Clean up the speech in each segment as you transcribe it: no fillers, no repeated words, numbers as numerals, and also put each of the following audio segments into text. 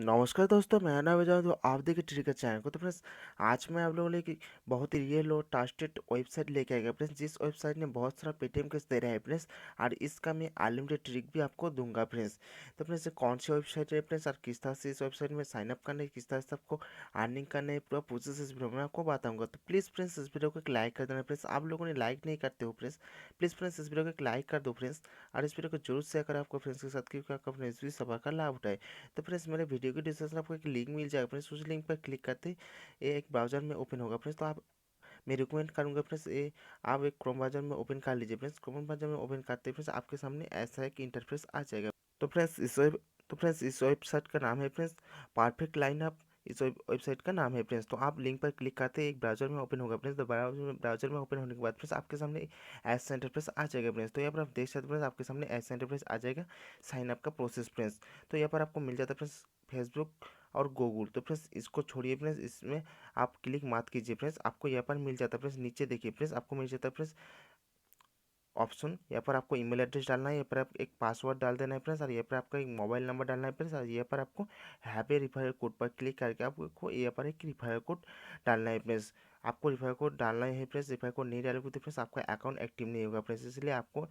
नमस्कार दोस्तों, मेरा नाम है जावेद। तो आप देखिए ट्रिगर चैनल को। तो फ्रेंड्स, आज मैं आप लोगों के लिए बहुत ही रियल और ट्रस्टेड वेबसाइट लेके आएगा फ्रेंड्स, जिस वेबसाइट ने बहुत सारा पेटीएम कैश दे रहा है फ्रेंड्स। और इसका मैं अनलिमिटेड ट्रिक भी आपको दूंगा फ्रेंड्स। तो फ्रेंड्स, ये कौन सी वेबसाइट है फ्रेंड्स और किस तरह से इस वेबसाइट में साइनअप करना है, किस तरह से आपको अर्निंग करना है, पूरा प्रोसेस इस वीडियो में आपको बताऊंगा। तो प्लीज़ फ्रेंड्स, इस वीडियो को एक लाइक कर देना फ्रेंड्स। आप लोगों ने लाइक नहीं करते हो फ्रेंड्स, प्लीज़ फ्रेंड्स इस वीडियो को एक लाइक कर दो फ्रेंड्स। और इस वीडियो को जरूर शेयर करें आपको फ्रेंड्स के साथ, क्योंकि आपका फ्रेंड्स भी सभा का लाभ उठाए। तो फ्रेंड्स, मेरे वीडियो की डिस्क्रिप्शन आपको एक लिंक मिल जाएगा फ्रेंड्स, उस लिंक पर क्लिक करते ही ये एक ब्राउज़र में ओपन होगा फ्रेंड्स। तो आप मैं रिकमेंड करूंगा फ्रेंड्स, ये आप एक क्रोम ब्राउज़र में ओपन कर लीजिए फ्रेंड्स। क्रोम ब्राउज़र में ओपन करते ही फ्रेंड्स आपके सामने ऐसा एक इंटरफेस आ जाएगा। तो फ्रेंड्स, इस वेबसाइट का नाम है फ्रेंड्स परफेक्ट लाइनअप। इस वेबसाइट का नाम है फ्रेंड्स। तो आप लिंक पर क्लिक करते ही एक ब्राउज़र में ओपन होगा फ्रेंड्स। तो ब्राउज़र में ओपन होने के बाद फ्रेंड्स आपके सामने ऐसा इंटरफेस आ जाएगा फ्रेंड्स। तो यहाँ पर आप देख सकते हैं फ्रेंड्स, आपके सामने ऐसा इंटरफेस आ जाएगा, साइन अप का प्रोसेस फ्रेंड्स। तो यहाँ पर आपको मिल जाता है फ्रेंड्स फेसबुक और गूगल। तो फ्रेंड्स, इसको छोड़िए फ्रेंड्स, इसमें आप क्लिक मत कीजिए फ्रेंड्स। आपको यहाँ पर मिल जाता है फ्रेंड्स, नीचे देखिए फ्रेंड्स, आपको मिल जाता है फ्रेंड्स ऑप्शन। यहाँ पर आपको ईमेल एड्रेस डालना है, यहाँ पर आप एक पासवर्ड डाल देना है फ्रेंड्स, और यहाँ पर आपका एक मोबाइल नंबर डालना है फ्रेंड्स, और यहाँ पर आपको हैप्पी रिफर कोड पर क्लिक करके आपको यहाँ पर एक रिफर कोड डालना है फ्रेंड्स। आपको रिफर कोड डालना है फ्रेंड्स। रिफर कोड नहीं डालोगे तो फ्रेंड्स आपका अकाउंट एक्टिव नहीं होगा फ्रेंड्स, इसलिए आपको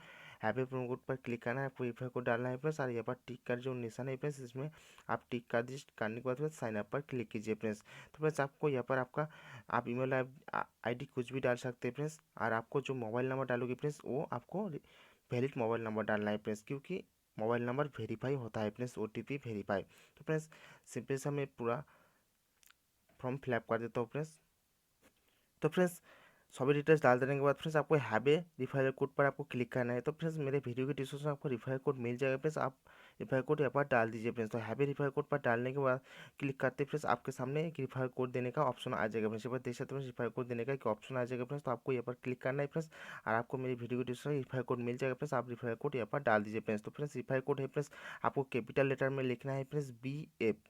हैप्पी प्रोमो कोड पर क्लिक करना है, आपको रिफर कोड डालना है फ्रेंड्स, और यहाँ पर टिक कर जो निशान है फ्रेंड्स, इसमें आप टिक कर दीजिए। करने के बाद फ्रेंड्स साइन अप पर क्लिक कीजिए फ्रेंड्स। तो फ्रेंड्स, आपको यहाँ पर आपका आप ईमेल आईडी कुछ भी डाल सकते हैं फ्रेंड्स, और आपको जो मोबाइल नंबर डालोगे फ्रेंड्स वो आपको वैलिड मोबाइल नंबर डालना है फ्रेंड्स, क्योंकि मोबाइल नंबर वेरीफाई होता है फ्रेंड्स, ओटीपी वेरीफाई। तो फ्रेंड्स, सिंपल सा मैं पूरा फॉर्म फिलअप कर देता हूँ फ्रेंड्स। तो फ्रेंड्स, सभी डिटेल्स डाल देने के बाद फ्रेंड्स आपको हैव ए रिफर कोड पर आपको क्लिक करना है। तो फ्रेंड्स, मेरे वीडियो के डिस्क्रिप्शन में आपको रिफर कोड मिल जाएगा फ्रेंड्स, आप रिफर कोड यहाँ पर डाल दीजिए फ्रेंड्स। तो हैव ए रिफर कोड पर डालने के बाद क्लिक करते फ्रेंड्स आपके सामने एक रिफर कोड देने का ऑप्शन आ जाएगा फ्रेंड्स। यहाँ पर देख सकते हैं रिफर कोड देने का एक ऑप्शन आ जाएगा फ्रेंड्स। तो आपको यहाँ पर क्लिक करना है फ्रेंड्स, और आपको मेरी वीडियो के डिस्क्रिप्शन में रिफर कोड मिल जाएगा फ्रेंड्स। आप रिफर कोड यहाँ पर डाल दीजिए फ्रेंड्स। तो फ्रेंड्स, रिफर कोड है फ्रेंड्स, आपको कैपिटल लेटर में लिखना है फ्रेंड्स BF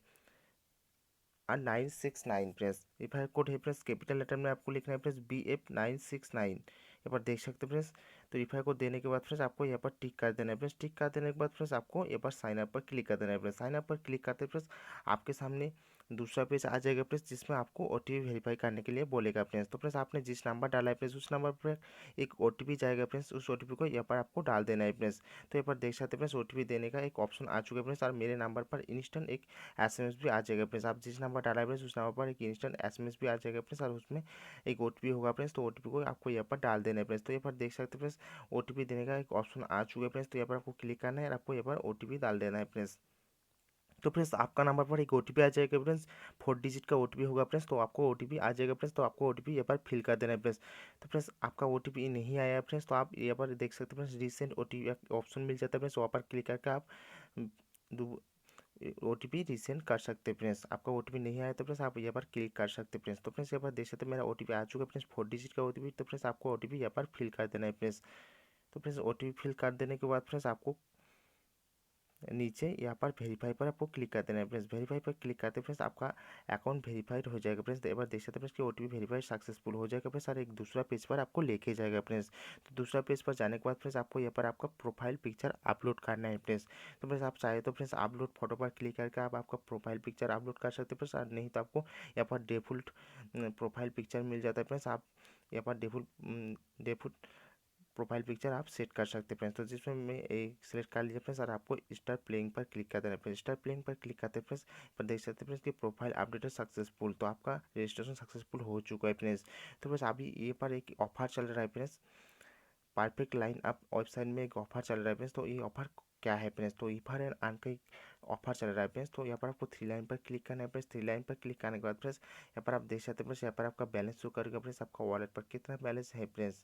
और 969 फ्रेंड्स। रिफर कोड है फ्रेंड्स, कैपिटल लेटर में आपको लिखना है फ्रेंड्स BF969, यहाँ पर देख सकते हैं फ्रेंड्स। तो रिफर कोड देने के बाद फ्रेंड्स आपको यहाँ पर टिक कर देना है फ्रेंड्स। टिक कर देने के बाद फ्रेंड्स आपको यहाँ पर साइन अप पर क्लिक कर देना है फ्रेंड्स। साइन अप पर क्लिक करते फ्रेंड्स आपके सामने दूसरा पेज आ जाएगा फ्रेंड्स, जिसमें आपको OTP वेरीफाई करने के लिए बोलेगा फ्रेंड्स। तो फ्रेंड्स, आपने जिस नंबर डाला है फ्रेंड्स उस नंबर पर एक OTP जाएगा फ्रेंड्स, उस OTP को यहाँ पर आपको डाल देना है फ्रेंड्स। तो यहाँ पर देख सकते हैं फ्रेंड्स OTP देने का एक ऑप्शन आ चुका है फ्रेंड्स, और मेरे नंबर पर इंस्टेंट एक SMS भी आ जाएगा फ्रेंड्स। आप जिस नंबर डाला है फ्रेंड्स उस नंबर पर एक इंस्टेंट SMS भी आ जाएगा फ्रेंड्स, और उसमें एक OTP होगा फ्रेंड्स। तो OTP को आपको यहाँ पर डाल देना है फ्रेंड्स। तो यहाँ पर देख सकते हैं फ्रेंड्स OTP देने का एक ऑप्शन आ चुका है फ्रेंड्स। तो यहाँ पर आपको क्लिक करना है और आपको यहाँ पर OTP डाल देना है फ्रेंड्स। तो फ्रेंड्स, आपका नंबर पर एक OTP आ जाएगा फ्रेंड्स, 4 डिजिट का OTP होगा फ्रेंड्स। तो आपको OTP आ जाएगा फ्रेंड्स, तो आपको OTP यहाँ पर फिल कर देना है फ्रेंड्स। तो फ्रेंड्स, आपका OTP नहीं आया है फ्रेंड्स, तो आप यहाँ पर देख सकते हैं फ्रेंड्स रिसेंट OTP ऑप्शन मिल जाता है फ्रेंड्स, वहाँ पर क्लिक करके आप OTP रिसेंड कर सकते हैं फ्रेंड्स। आपका OTP नहीं आया तो फ्रेंड्स आप यहाँ पर क्लिक कर सकते हैं फ्रेंड्स। तो फ्रेंड्स, यहाँ पर देख सकते हैं मेरा OTP आ चुका है फ्रेंड्स, 4 डिजिट का OTP। तो फ्रेंड्स, आपको OTP यहाँ पर फिल कर देना है फ्रेंड्स। तो फ्रेंड्स, OTP फिल कर देने के बाद फ्रेंड्स आपको नीचे यहाँ पर वेरीफाई पर आपको क्लिक कर देना है फ्रेंड्स। वेरीफाई पर क्लिक करते फ्रेंड्स आपका अकाउंट वेरीफाइड हो जाएगा फ्रेंड्स। एक बार देख सकते हैं फ्रेंड्स कि OTP वेरीफाइड सक्सेसफुल हो जाएगा फ्रेंड्स, और एक दूसरा पेज पर आपको लेके जाएगा फ्रेंड्स। तो दूसरा पेज पर जाने के बाद फ्रेंड्स आपको यहाँ पर आपका प्रोफाइल पिक्चर अपलोड करना है फ्रेंड्स। तो फ्रेंड्स, आप चाहे तो फ्रेंड्स अपलोड फोटो पर क्लिक करके आप आपका प्रोफाइल पिक्चर अपलोड कर सकते हैं फ्रेंड्स, और नहीं तो आपको यहाँ पर डिफ़ॉल्ट प्रोफाइल पिक्चर मिल जाता है फ्रेंड्स। आप यहाँ पर डिफ़ॉल्ट प्रोफाइल पिक्चर आप सेट कर सकते हैं फ्रेंड्स। तो जिसमें मैं एक सेलेक्ट कर लीजिए फ्रेंड्स, और आपको स्टार्ट प्लेइंग पर क्लिक कर देना है फ्रेंड्स। स्टार्ट प्लेइंग पर क्लिक करते हैं फ्रेंड्स, पर देख सकते हैं फ्रेंड्स कि प्रोफाइल अपडेटेड सक्सेसफुल। तो आपका रजिस्ट्रेशन सक्सेसफुल हो चुका है फ्रेंड्स। तो बस अभी ये पर एक ऑफर चल रहा है friends, perfect line up website में एक ऑफर चल रहा है फ्रेंड्स। तो ये ऑफर क्या है फ्रेंड्स, तो ईफर एंड अर्न का एक ऑफर चल रहा है फ्रेंड्स। तो यहाँ पर आपको थ्री लाइन पर क्लिक करना है फ्रेंड्स। थ्री लाइन पर क्लिक करने के बाद फ्रेंड्स यहाँ पर आप देख सकते हैं फ्रेंड्स, यहाँ पर आपका बैलेंस शो करेगा फ्रेंड्स, आपका वॉलेट पर कितना बैलेंस है फ्रेंड्स।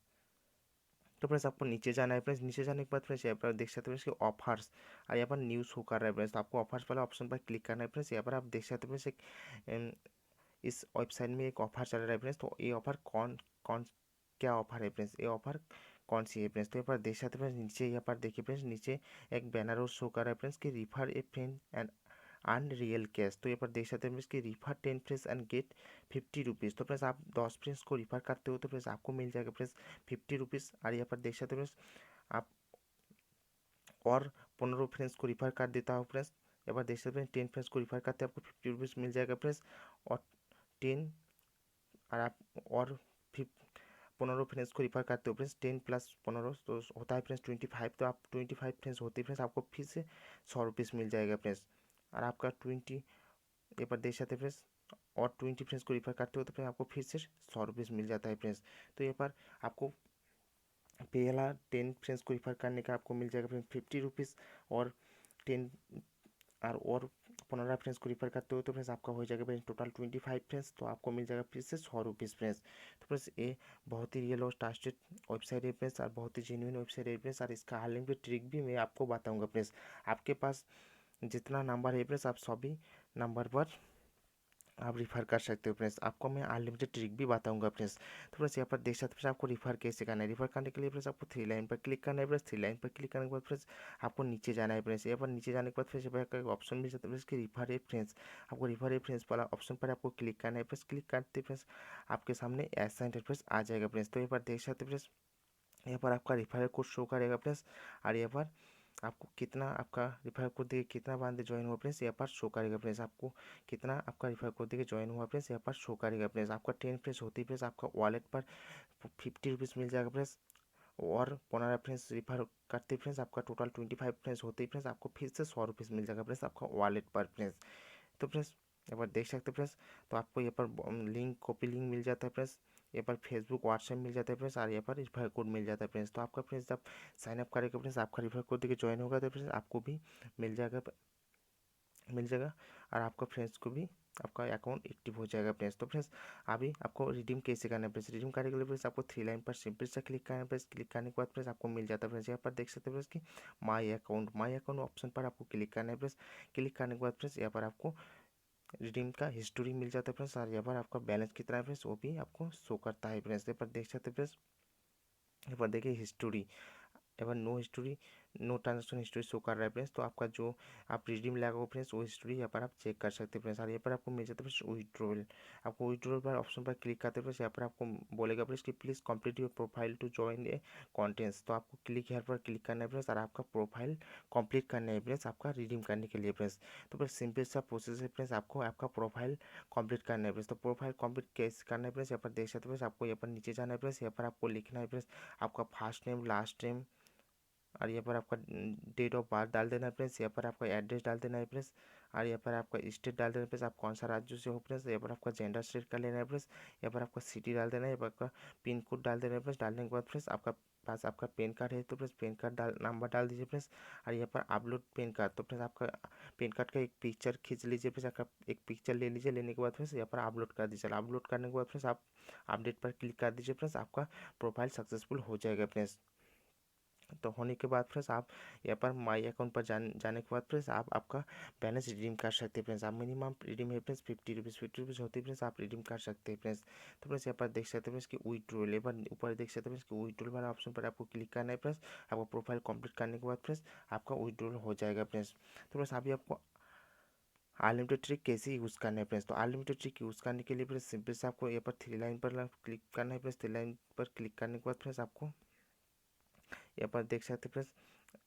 तो फ्रेंड्स, आपको नीचे जाना है फ्रेंड्स। नीचे जाने के बाद फ्रेंड्स यहाँ पर देख सकते हैं फ्रेंड्स ऑफर्स, और यहाँ पर न्यूज़ शो कर रहा है फ्रेंड्स। तो आपको ऑफर्स वाला ऑप्शन पर क्लिक करना है फ्रेंड्स। यहाँ पर आप देख सकते हैं फ्रेंड्स एक इस वेबसाइट में एक ऑफर चल रहा है फ्रेंड्स। तो ये ऑफर कौन कौन क्या ऑफर है फ्रेंड्स, ये ऑफर कौन सी है फ्रेंड्स। तो यहाँ पर देख सकते हैं फ्रेंड्स, नीचे यहाँ पर देखिए फ्रेंड्स, नीचे एक बैनर और शो कर रहा है फ्रेंड्स कि refer a friend and earn real cash. तो यहाँ पर देख सकते हैं फ्रेंड्स कि refer 10 friends and get 50 rupees. तो फ्रेंड्स, आप 10 फ्रेंड्स को रिफर करते हो तो फ्रेंड्स आपको मिल जाएगा फ्रेंड्स 50 रुपीज़। और यहाँ पर देख सकते हैं फ्रेंड्स आप और 15 फ्रेंड्स को रिफ़र कर देता हूँ फ्रेंड्स यहाँ पर देख सकते हैं 10 फ्रेंड्स को रिफ़र करते हैं आपको 50 रुपीज़ मिल जाएगा फ्रेंड्स। और 10 और आप और 15 फ्रेंड्स को रिफ़र करते हो फ्रेंड्स, 10 + 15 तो होता है फ्रेंड्स 25। तो आप 25 फ्रेंड्स होते हैं फ्रेंड्स, आपको फिर से 100 रुपीज़ मिल जाएगा फ्रेंड्स। और आपका 20 ये पर देख सकते हैं फ्रेंड्स, और 20 फ्रेंड्स को रिफ़र करते हो तो फिर आपको फिर से 100 रुपीज़ मिल जाता है फ्रेंड्स। तो ये पर आपको पहला 10 फ्रेंड्स को रिफ़र करने का आपको मिल जाएगा फ्रेंड्स 50 रुपीज़। और 10 और 15 फ्रेंड्स को रिफ़र करते हो तो फ्रेंड्स आपका हो जाएगा फ्रेंड्स टोटल 25 फ्रेंड्स, तो आपको मिल जाएगा फिर से 100 रुपीज़ फ्रेंड्स। तो फ्रेंड्स ये बहुत ही रियल और ट्रस्टेड वेबसाइट है फ्रेंड्स, और बहुत ही जेन्युइन वेबसाइट है फ्रेंड्स। और इसका हालिंग भी ट्रिक भी मैं आपको बताऊंगा फ्रेंड्स। आपके पास जितना नंबर है फ्रेंड्स, आप सभी नंबर पर आप रिफ़र कर सकते हो फ्रेंड्स। आपको मैं अनलिमिटेड ट्रिक भी बताऊंगा फ्रेंड्स। तो फ्रेंड्स यहाँ पर देख सकते हो फ्रेंड्स, आपको रिफ़र कैसे करना है। रिफ़र करने के लिए फ्रेंड्स आपको थ्री लाइन पर क्लिक करना है फ्रेंड्स। थ्री लाइन पर क्लिक करने के बाद फ्रेंड्स आपको नीचे जाना है फ्रेंड्स। यहाँ पर नीचे जाने के बाद फ्रेंड्स यहाँ पर ऑप्शन मिल जाता है फ्रेंड्स कि रिफ़र है फ्रेंड्स। आपको रिफ़र है फ्रेंड्स वाला ऑप्शन पर आपको क्लिक करना है फ्रेंड्स। क्लिक करते फ्रेंड्स आपके सामने ऐसा इंटरफेस आ जाएगा फ्रेंड्स। तो यहाँ पर देख सकते फ्रेंड्स, यहाँ पर आपका रिफ़र कोड शो करेगा फ्रेंड्स। और यहाँ पर आपको कितना आपका रिफ़र कोड देके कितना बंदे ज्वाइन हुआ फ्रेंड्स, यहाँ पर शो करेगा फ्रेंड्स। आपको कितना आपका रिफ़र कोड देके ज्वाइन हुआ फ्रेंड्स, यहाँ पर शो करेगा फ्रेंड्स। आपका 10 फ्रेंड्स होती है फ्रेंड्स, आपका वॉलेट पर 50 रुपीज़ मिल जाएगा फ्रेंड्स। और 15 फ्रेंड्स रिफ़र करते फ्रेंड्स, आपका टोटल 25 फ्रेंड्स होते ही फ्रेंड्स, आपको फिर से 100 रुपीज़ मिल जाएगा फ्रेंड्स आपका वॉलेट पर फ्रेंड्स। तो फ्रेंड्स यहाँ पर देख सकते हैं फ्रेंड्स, तो आपको यहाँ पर लिंक कॉपी लिंक मिल जाता है फ्रेंड्स। यहाँ पर फेसबुक व्हाट्सएप मिल जाता है फ्रेंड्स, और यहाँ पर रिफर कोड मिल जाता है फ्रेंड्स। तो आपका फ्रेंड्स जब साइन अप करेगा फ्रेंड्स, आपका रिफर कोड देके ज्वाइन होगा तो फ्रेंड्स आपको भी मिल जाएगा मिल जाएगा और आपका फ्रेंड्स को भी आपका अकाउंट एक्टिव हो जाएगा फ्रेंड्स। तो फ्रेंड्स अभी आपको रिडीम कैसे करना है फ्रेंड्स, रिडीम करने के लिए फ्रेंड्स आपको थ्री लाइन पर सिंपल से क्लिक करना है फ्रेंड्स। क्लिक करने के बाद फ्रेंड्स आपको मिल जाता है फ्रेंड्स, यहाँ पर देख सकते हैं फ्रेंड्स कि माई अकाउंट ऑप्शन पर आपको क्लिक करना है फ्रेंड्स। क्लिक करने के बाद फ्रेंड्स यहाँ पर आपको रिडीम का हिस्ट्री मिल जाता है फ्रेंड्स, और यहाँ पर आपका बैलेंस कितना है फ्रेंड्स वो भी आपको शो करता है फ्रेंड्स। यहाँ पर देख सकते हैं फ्रेंड्स, यहाँ पर देखिए हिस्ट्री, एवं no history no transaction history show कर रहा है फ्रेंड्स। तो आपका जो आप रिडीम लगा हो फ्रेंड्स वो हिस्ट्री यहाँ पर आप चेक कर सकते हैं फ्रेंड्स। और यहाँ पर आपको मिल जाता है फ्रेंड्स विड्रॉल। आपको विड्रॉल पर ऑप्शन पर क्लिक करते हैं फ्रेंड्स, यहाँ पर आपको बोलेगा फ्रेंड्स कि please complete your profile to join a contents. तो आपको क्लिक यहाँ पर क्लिक करना है फ्रेंड्स, और आपका प्रोफाइल कंप्लीट करना है फ्रेंड्स आपका रिडीम करने के लिए फ्रेंड्स। तो फ्रेंड्स सिंपल सा प्रोसेस है फ्रेंड्स, आपको आपका प्रोफाइल कंप्लीट करना है फ्रेंड्स। तो प्रोफाइल कंप्लीट कैसे करना है फ्रेंड्स, यहाँ पर देख सकते हैं फ्रेंड्स, आपको यहाँ पर नीचे जाना है फ्रेंड्स। यहाँ पर आपको लिखना है फ्रेंड्स आपका फर्स्ट नेम लास्ट नेम, और यहाँ पर आपका डेट ऑफ बर्थ डाल देना है फ्रेंड्स। यहाँ पर आपका एड्रेस डाल देना है फ्रेंड्स, और यहाँ पर आपका स्टेट डाल देना है फ्रेंड्स, आप कौन सा राज्य से हो फ्रेंड्स। यहाँ पर आपका जेंडर सेट कर लेना है फ्रेंड्स। यहाँ पर आपका सिटी डाल देना है, यहाँ पर आपका पिन कोड डाल देना है फ्रेंड्स। डालने के बाद फ्रेंड्स आपका पास आपका पैन कार्ड है तो फ्रेंड्स पैन कार्ड नंबर डाल दीजिए फ्रेंड्स। और यहाँ पर अपलोड पैन कार्ड, तो फ्रेंड्स आपका पैन कार्ड का एक पिक्चर खींच लीजिए फ्रेंड्स, आपका एक पिक्चर ले लीजिए। लेने के बाद फ्रेंड्स यहाँ पर अपलोड कर दीजिए। अपलोड करने के बाद फ्रेंड्स आप अपडेट पर क्लिक कर दीजिए फ्रेंड्स, आपका प्रोफाइल सक्सेसफुल हो जाएगा फ्रेंड्स। तो होने के बाद फ्रेंड्स आप यहाँ पर माई अकाउंट पर जाने के बाद फ्रेंड्स आप आपका बैलेंस रिडीम कर सकते हैं फ्रेंड्स। आप मिनिमम रिडीम है फ्रेंड्स 50 रुपीज़ होती है फ्रेंड्स, आप रिडीम कर सकते हैं फ्रेंड्स। तो फ्रेंड्स यहाँ पर देख सकते हैं फ्रेंड्स कि विड्रॉल, एक बार ऊपर देख सकते हैं फ्रेंड्स कि विड्रॉल वाला ऑप्शन पर आपको क्लिक करना है फ्रेंड्स। आपका प्रोफाइल कंप्लीट करने के बाद फ्रेंड्स आपका विड्रॉल हो जाएगा फ्रेंड्स। तो फ्रेंड्स अभी आपको अनलिमिटेड ट्रिक कैसे यूज़ करना है फ्रेंड्स, तो अनलिमिटेड ट्रिक यूज़ करने के लिए फ्रेंड्स सिंपल से आपको यहाँ पर थ्री लाइन पर क्लिक करना है फ्रेंड्स। थ्री लाइन पर क्लिक करने के बाद फ्रेंड्स आपको यहाँ पर देख सकते हैं फ्रेंड्स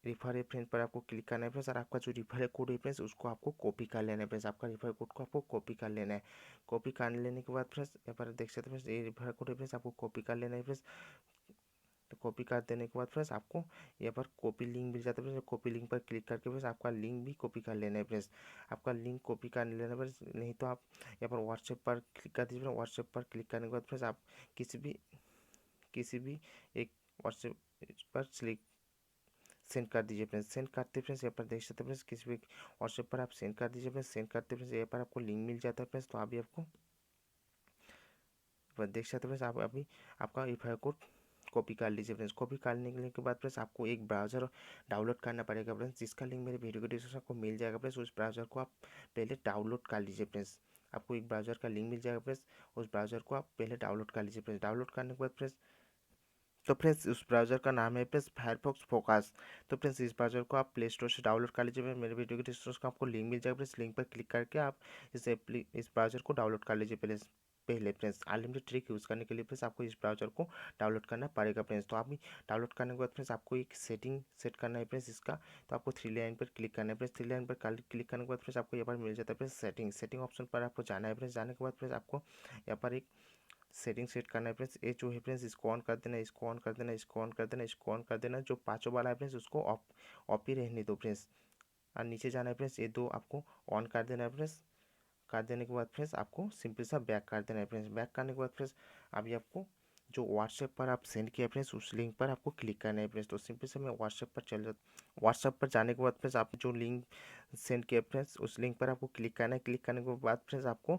रिफर है फ्रेंड्स पर आपको क्लिक करना है फ्रेंड्स, और आपका जो रिफर कोड है फ्रेंड्स उसको आपको कॉपी कर लेना है फ्रेंड्स। आपका रिफर कोड को आपको कॉपी कर लेना है। कॉपी कर लेने के बाद फ्रेंड्स यहाँ पर देख सकते हैं फ्रेंड्स ये रिफर कोड है फ्रेंड्स, आपको कॉपी कर लेना है फ्रेंड्स। तो कॉपी कर देने के बाद फ्रेंड्स आपको यहाँ पर कॉपी लिंक मिल जाता है फ्रेंड्स। कॉपी लिंक पर क्लिक करके फ्रेंड्स आपका लिंक भी कॉपी कर लेना है फ्रेंड्स। आपका लिंक कॉपी कर लेना है फ्रेंड्स, नहीं तो आप यहाँ पर व्हाट्सएप पर क्लिक कर दीजिए। व्हाट्सएप पर क्लिक करने के बाद फ्रेंड्स आप किसी भी एक व्हाट्सएप पर सेंड कर दीजिए फ्रेंड्स। सेंड करते फ्रेंड्स यहाँ पर देख सकते हैं फ्रेंड्स किसी भी व्हाट्सएप पर आप सेंड कर दीजिए फ्रेंड्स। सेंड करते फ्रेंड्स यहाँ पर आपको लिंक मिल जाता है फ्रेंड्स। तो अभी आपको देख सकते हैं फ्रेंड्स, आप अभी आपका रिफर कोड कॉपी कर लीजिए फ्रेंड्स। कॉपी करने के बाद फ्रेंड्स आपको एक ब्राउज़र डाउनलोड करना पड़ेगा फ्रेंड्स, जिसका लिंक मेरे वीडियो के डिस्क्रिप्शन को मिल जाएगा फ्रेंड्स। उस ब्राउज़र को आप पहले डाउनलोड कर लीजिए फ्रेंड्स। आपको एक ब्राउज़र का लिंक मिल जाएगा फ्रेंड्स, उस ब्राउज़र को आप पहले डाउनलोड कर लीजिए फ्रेंड्स। डाउनलोड करने के बाद फ्रेंड्स तो फ्रेंड्स उस ब्राउज़र का नाम है फ्रेंड्स फायरफॉक्स फोकस। तो फ्रेंड्स इस ब्राउज़र को आप प्ले स्टोर से डाउनलोड कर लीजिए। मेरे वीडियो के डिस्क्रिप्शन का आपको लिंक मिल जाएगा फ्रेंड्स, लिंक पर क्लिक करके आप इस ब्राउज़र को डाउनलोड कर लीजिए प्लीज़। पहले फ्रेंड्स अनलिमिटेड ट्रिक यूज़ करने के लिए फ्रेंड्स आपको इस ब्राउज़र को डाउनलोड करना पड़ेगा फ्रेंड्स। तो आप डाउनलोड करने के बाद फ्रेंड्स आपको एक सेटिंग सेट करना है फ्रेंड्स इसका। तो आपको थ्री लाइन पर क्लिक करना है फ्रेंड्स। थ्री लाइन पर क्लिक करने के बाद फ्रेंड्स आपको यहाँ पर मिल जाता है फ्रेंड्स सेटिंग ऑप्शन पर आपको जाना है फ्रेंड्स। जाने के बाद फ्रेंड्स आपको यहाँ पर एक सेटिंग सेट करना है फ्रेंड्स। ये जो है फ्रेंड्स इसको ऑन कर देना, इसको ऑन कर देना, इसको ऑन कर देना, इसको ऑन कर देना। जो पाँचों वाला है फ्रेंड्स उसको ऑफ ही रहने दो फ्रेंड्स। और नीचे जाना है फ्रेंड्स, ये दो आपको ऑन कर देना है फ्रेंड्स। कर देने के बाद फ्रेंड्स आपको सिंपल सा बैक कर देना है फ्रेंड्स। बैक करने के बाद फ्रेंड्स अभी आपको जो व्हाट्सएप पर आप सेंड किया फ्रेंड्स उस लिंक पर आपको क्लिक करना है फ्रेंड्स। तो सिंपल से मैं व्हाट्सएप पर चल जाता। व्हाट्सएप पर जाने के बाद फ्रेंड्स आप जो लिंक सेंड किया फ्रेंड्स उस लिंक पर आपको क्लिक करना है। क्लिक करने के बाद फ्रेंड्स आपको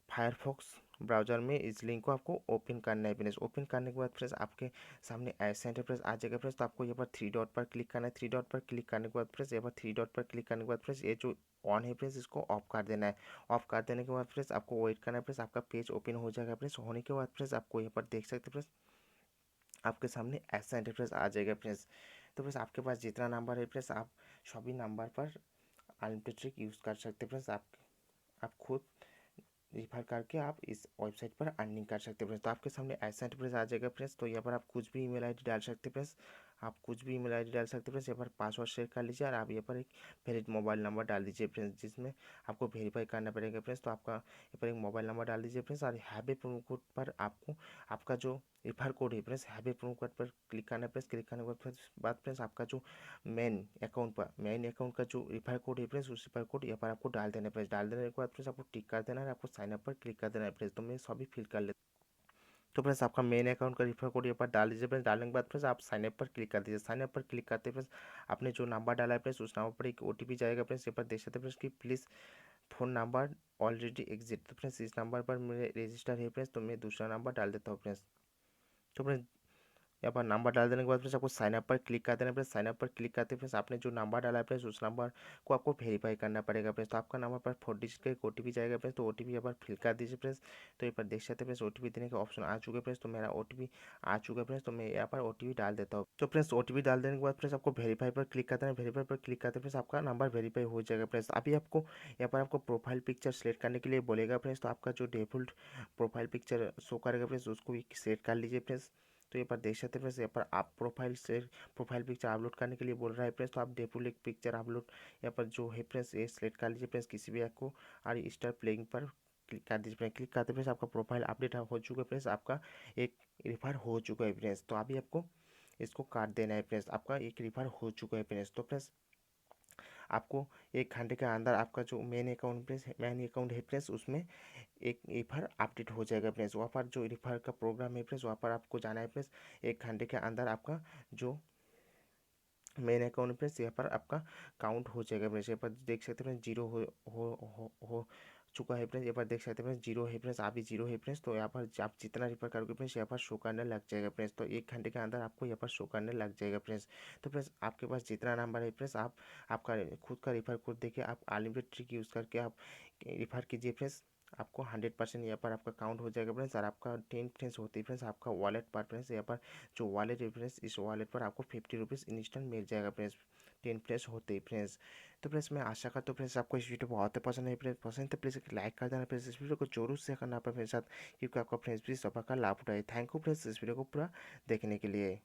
फायरफॉक्स ब्राउज़र में इस लिंक को आपको ओपन करना है फ्रेंड्स। ओपन करने के बाद फ्रेंड्स आपके सामने ऐसा इंटरफेस आ जाएगा फ्रेंड्स। तो आपको यहाँ पर थ्री डॉट पर क्लिक करना है। थ्री डॉट पर क्लिक करने के बाद फ्रेंड्स यहाँ पर थ्री डॉट पर क्लिक करने के बाद फ्रेंड्स ये जो ऑन है फ्रेंड्स इसको ऑफ कर देना है। ऑफ कर देने के बाद फ्रेंड्स आपको वेट करना है फ्रेंड्स। आपका पेज ओपन हो जाएगा फ्रेंड्स। होने के बाद फ्रेंड्स आपको यहाँ पर देख सकते हैं फ्रेंड्स आपके सामने ऐसा इंटरफेस आ जाएगा फ्रेंड्स। तो फ्रेंड्स आपके पास जितना नंबर है फ्रेंड्स आप सभी नंबर पर अनलिमिटेड ट्रिक यूज़ कर सकते हैं फ्रेंड्स। आप खुद रिफर करके आप इस वेबसाइट पर अर्निंग कर सकते हैं फ्रेंड्स। तो आपके सामने ऐसा इंटरफेस आ जाएगा फ्रेंड्स। तो यहाँ पर आप कुछ भी ईमेल आईडी डाल सकते हैं फ्रेंड्स। आप कुछ भी ईमेल आईडी डाल सकते हैं फ्रेंड्स। यहाँ पर पासवर्ड शेयर कर लीजिए और आप यहाँ पर एक वैलिड मोबाइल नंबर डाल दीजिए फ्रेंड्स जिसमें आपको वेरीफाई करना पड़ेगा फ्रेंड्स। तो आपका यहाँ पर एक मोबाइल नंबर डाल दीजिए फ्रेंड्स और हैव ए प्रोमो कोड पर आपको आपका जो रिफर कोड है friends have a promo code पर क्लिक करना है फ्रेंड्स। क्लिक करने के बाद फ्रेंड्स आपका जो मेन अकाउंट का जो रिफर कोड है फ्रेंड्स उस रिफर कोड यहाँ पर आपको डाल देना है फ्रेंड्स। डाल देने के बाद फ्रेंड्स आपको टिक कर देना है, आपको साइन अप पर क्लिक कर देना है फ्रेंड्स। तो मैं सभी फिल कर लेता हूँ। तो फ्रेंड्स आपका मेन अकाउंट का रिफर कोड यहाँ पर डाल दीजिए फ्रेंड्स। डालने के बाद फ्रेंड्स आप साइन अप पर क्लिक कर दीजिए। साइन अप पर क्लिक करते फ्रेंड्स आपने जो नंबर डाला है फ्रेंड्स उस नंबर पर एक ओटीपी जाएगा फ्रेंड्स। यहाँ पर देख सकते हैं फ्रेंड्स कि please phone number already exit. तो फ्रेंड्स इस नंबर पर मेरे रजिस्टर है फ्रेंड्स। तो मैं दूसरा नंबर डाल देता हूँ फ्रेंड्स। तो फ्रेंड्स यहाँ पर नंबर डाल देने के बाद फ्रेंड्स आपको साइन अप पर क्लिक कर देना है फ्रेंड्स। साइन अप पर क्लिक करते फ्रेंड्स आपने जो नंबर डाला है फ्रेंड्स उस नंबर को आपको वेरीफाई करना पड़ेगा फ्रेंड्स। तो आपका नंबर पर 4 डिजिट का एक ओटीपी जाएगा फ्रेंड्स। तो ओटीपी यहाँ पर फिल कर दीजिए फ्रेंड्स। तो यहाँ पर देख सकते हैं फ्रेंड्स ओटीपी देने का ऑप्शन आ चुका है फ्रेंड्स। तो मेरा ओटीपी आ चुका है फ्रेंड्स। तो मैं यहाँ पर ओटीपी डाल देता हूँ। तो फ्रेंड्स ओटीपी डाल देने के बाद फ्रेंड्स आपको वेरीफाई पर क्लिक करना है। वेरीफाई पर क्लिक करते फ्रेंड्स आपका नंबर वेरीफाई हो जाएगा फ्रेंड्स। अभी आपको यहाँ पर आपको प्रोफाइल पिक्चर सेलेक्ट करने के लिए बोलेगा फ्रेंड्स। तो आपका जो डिफॉल्ट प्रोफाइल पिक्चर शो करेगा फ्रेंड्स उसको सेलेक्ट कर लीजिए फ्रेंड्स। तो यहाँ पर देख सकते हैं फ्रेंड्स यहाँ पर आप प्रोफाइल पिक्चर अपलोड करने के लिए बोल रहा है फ्रेंड्स। तो आप डिफॉल्ट एक पिक्चर अपलोड यहाँ पर जो है फ्रेंड्स ये सेलेक्ट कर लीजिए फ्रेंड्स किसी भी ऐप को और स्टार्ट प्लेइंग पर क्लिक कर दीजिए फ्रेंड्स। क्लिक करते फ्रेंड्स आपका प्रोफाइल अपडेट हो चुका है फ्रेंड्स। आपका एक रिफर हो चुका है फ्रेंड्स। तो अभी आपको इसको काट देना है फ्रेंड्स। आपका एक रिफर हो चुका है फ्रेंड्स। तो फ्रेंड्स आपको 1 घंटे के अंदर आपका जो मेन अकाउंट है फ्रेंड्स उसमें एक रिफर अपडेट हो जाएगा फ्रेंड्स। वहाँ पर जो रिफर का प्रोग्राम है फ्रेंड्स वहाँ पर आपको जाना है फ्रेंड्स। 1 घंटे के अंदर आपका जो मेन अकाउंट फ्रेंड्स यहाँ पर आपका काउंट हो जाएगा फ्रेंड्स। यहाँ पर देख सकते हैं फ्रेंड्स जीरो हो चुका है फ्रेंड्स। यहाँ पर देख सकते हैं फ्रेंड्स जीरो है फ्रेंड्स अभी जीरो है फ्रेंड्स। तो यहाँ पर आप जितना रिफर करोगे फ्रेंड्स यहाँ पर शो करने लग जाएगा फ्रेंड्स। तो 1 घंटे के अंदर आपको यहाँ पर शो करने लग जाएगा फ्रेंड्स। तो फ्रेंड्स आपके पास जितना नंबर है फ्रेंड्स आप आपका खुद का रिफर कोड देके आप अनलिमिटेड ट्रिक यूज़ करके आप रिफर कीजिए फ्रेंड्स। आपको 100% यहाँ पर आपका काउंट हो जाएगा फ्रेंड्स। और आपका 10 फ्रेंड्स होती है फ्रेंड्स आपका वॉलेट पर फ्रेंड्स। यहाँ पर जो वॉलेट है फ्रेंड्स इस वॉलेट पर आपको 50 रुपीज़ इंस्टेंट मिल जाएगा फ्रेंड्स 10 फ्रेंड्स होते ही फ्रेंड्स। तो फ्रेंड्स मैं आशा करता हूँ फ्रेंड्स आपको इस वीडियो बहुत पसंद है फ्रेंड्स। पसंद तो प्लीज़ लाइक कर देना फ्रेंड्स। इस वीडियो को जरूर शेयर करना अपने फ्रेंड्स साथ क्योंकि आपका फ्रेंड्स भी सफर का लाभ उठाए। थैंक यू फ्रेंड्स इस वीडियो को पूरा देखने के लिए।